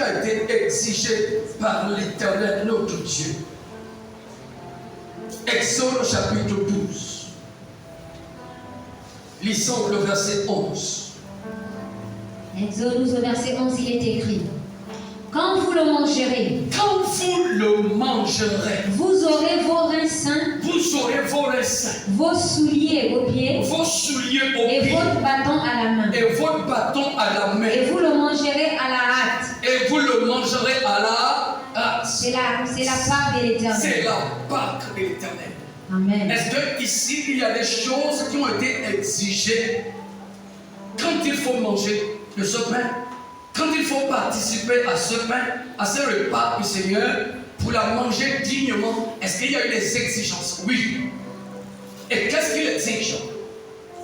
a été exigé par l'Éternel notre Dieu. Exode chapitre 12. Lisons le verset 11. Exode 12, verset 11, il est écrit: quand vous le mangerez, vous aurez vos reins sains, vos souliers aux pieds, et votre bâton à la main. Et vous le mangerez à la hâte. C'est la Pâque de l'Éternel. C'est la Pâque de l'Éternel. Amen. Est-ce qu'ici, il y a des choses qui ont été exigées quand il faut manger de ce pain, quand il faut participer à ce pain, à ce repas du Seigneur, pour la manger dignement? Est-ce qu'il y a eu des exigences? Oui. Et qu'est-ce qu'il exige?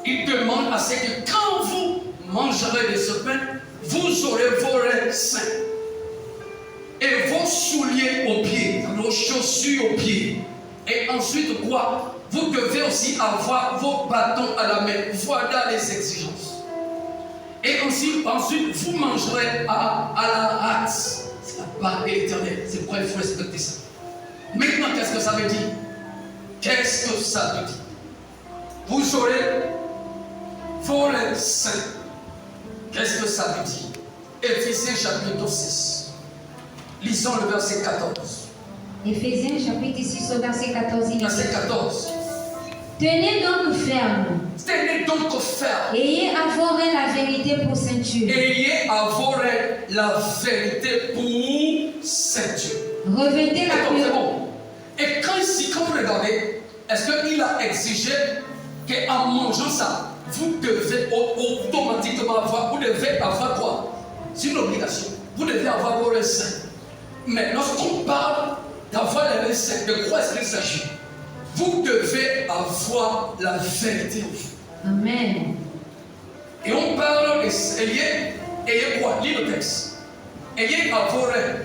Il demande à ce que quand vous mangerez de ce pain, vous aurez vos reins sains et vos souliers aux pieds, vos chaussures aux pieds. Et ensuite quoi? Vous devez aussi avoir vos bâtons à la main. Voilà les exigences. Et ensuite vous mangerez à la hâte. C'est la Pâque de l'Éternel. C'est pourquoi il faut respecter ça. Maintenant, qu'est-ce que ça veut dire? Qu'est-ce que ça veut dire? Vous aurez vos reins sains. Qu'est-ce que ça veut dire? Éphésiens chapitre 6. Lisons le verset 14. Éphésiens chapitre 6 au verset 14. Verset 14. Tenez donc ferme. Tenez donc ferme. Ayez à vos reins la vérité pour ceinture. Ayez à vos reins la vérité pour ceinture. Revêtez la pureté. Bon. Et quand vous regardez, est-ce qu'il a exigé qu'en mangeant ça, vous devez automatiquement avoir, vous devez avoir quoi? C'est une obligation. Vous devez avoir vos reins sains. Mais lorsqu'on parle d'avoir les reins sains, de quoi est-ce qu'il s'agit? Vous devez avoir la vérité en vous. Amen. Et on parle ayez quoi? Lis le texte. Ayez à vos reins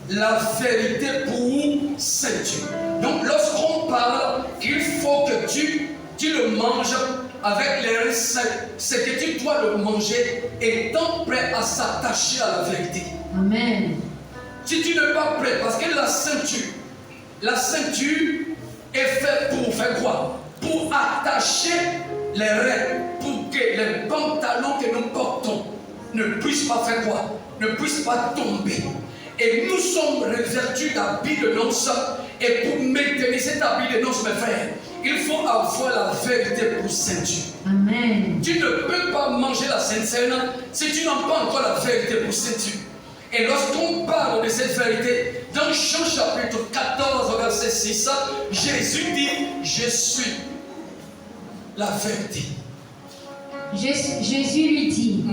la vérité pour ceinture. Donc lorsqu'on parle qu'il faut que tu le manges avec les reins sains, c'est que tu dois le manger étant prêt à s'attacher à la vérité. Amen. Si tu n'es pas prêt, parce que la ceinture est faite pour faire quoi? Pour attacher les reins, pour que les pantalons que nous portons ne puissent pas faire quoi? Ne puissent pas tomber. Et nous sommes revêtus d'habits de noces. Et pour maintenir cet habit de noces, mes frères, il faut avoir la vérité pour ceinture. Amen. Tu ne peux pas manger la Sainte Seine si tu n'as pas encore la vérité pour ceinture. Et lorsqu'on parle de cette vérité, dans Jean chapitre 14, verset 6, Jésus dit: je suis la vérité. Jésus lui dit: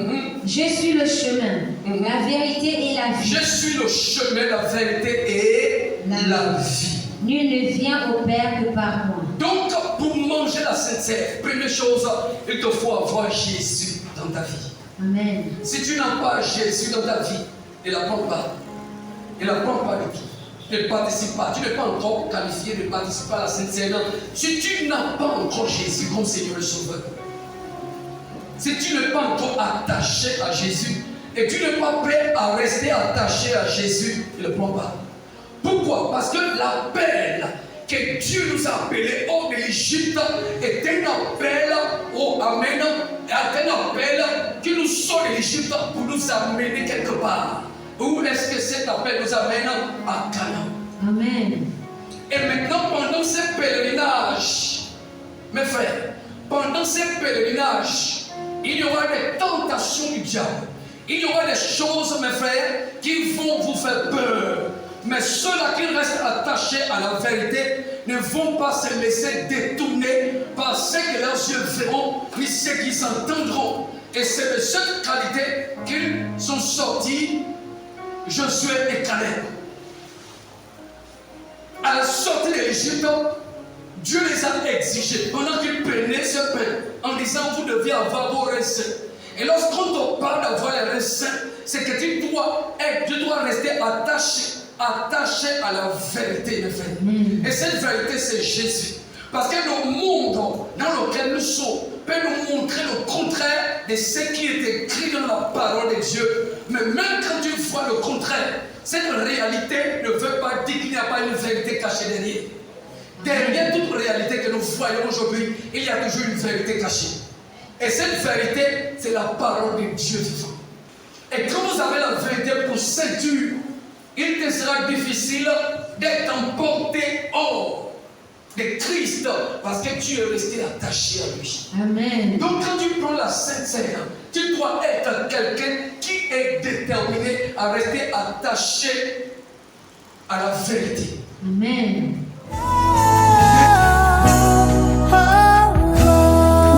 je suis le chemin, la vérité et la vie. Je suis le chemin, la vérité et la vie. Nul ne vient au Père que par moi. Donc, pour manger la Sainte Seine, première chose, il te faut avoir Jésus dans ta vie. Amen. Si tu n'as pas Jésus dans ta vie, ne la prends pas. Ne la prends pas du tout. Ne participe pas. Tu n'es pas encore qualifié de participer à la Sainte Seine. Si tu n'as pas encore Jésus comme Seigneur et Sauveur, si tu n'es pas encore attaché à Jésus et tu n'es pas prêt à rester attaché à Jésus, ne le prends pas. Pourquoi? Parce que l'appel que Dieu nous a appelé hors de l'Égypte est un appel, oh Amen, est un appel qui nous sort de l'Égypte pour nous amener quelque part. Où est-ce que cet appel nous amène? À Canaan. Amen. Et maintenant, pendant ce pèlerinage, mes frères, pendant ce pèlerinage, il y aura des tentations du diable. Il y aura des choses, mes frères, qui vont vous faire peur. Mais ceux-là qui restent attachés à la vérité ne vont pas se laisser détourner par ce que leurs yeux verront, ni ce qu'ils entendront. Et c'est de cette qualité qu'ils sont sortis, Josué et Caleb. À la sortie de l'Égypte, Dieu les a exigés pendant qu'ils prenaient ce pain en disant: vous devez avoir vos reins sains. Et lorsqu'on te parle d'avoir les reins sains, c'est que tu dois rester attaché à la vérité, mes frères. Et cette vérité, c'est Jésus. Parce que le monde dans lequel nous sommes peut nous montrer le contraire de ce qui est écrit dans la parole de Dieu. Mais même quand tu vois le contraire, cette réalité ne veut pas dire qu'il n'y a pas une vérité cachée derrière. Derrière toute réalité que nous voyons aujourd'hui, il y a toujours une vérité cachée. Et cette vérité, c'est la parole de Dieu vivant. Et quand vous avez la vérité pour ceinture, il te sera difficile d'être emporté hors de Christ parce que tu es resté attaché à lui. Amen. Donc quand tu prends la Sainte Seine, tu dois être quelqu'un qui est déterminé à rester attaché à la vérité. Amen.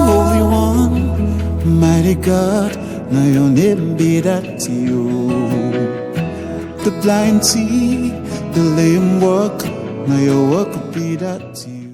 Holy One, mighty God, now you need be that to you. The blind see, the lame walk, now your work will be that to you.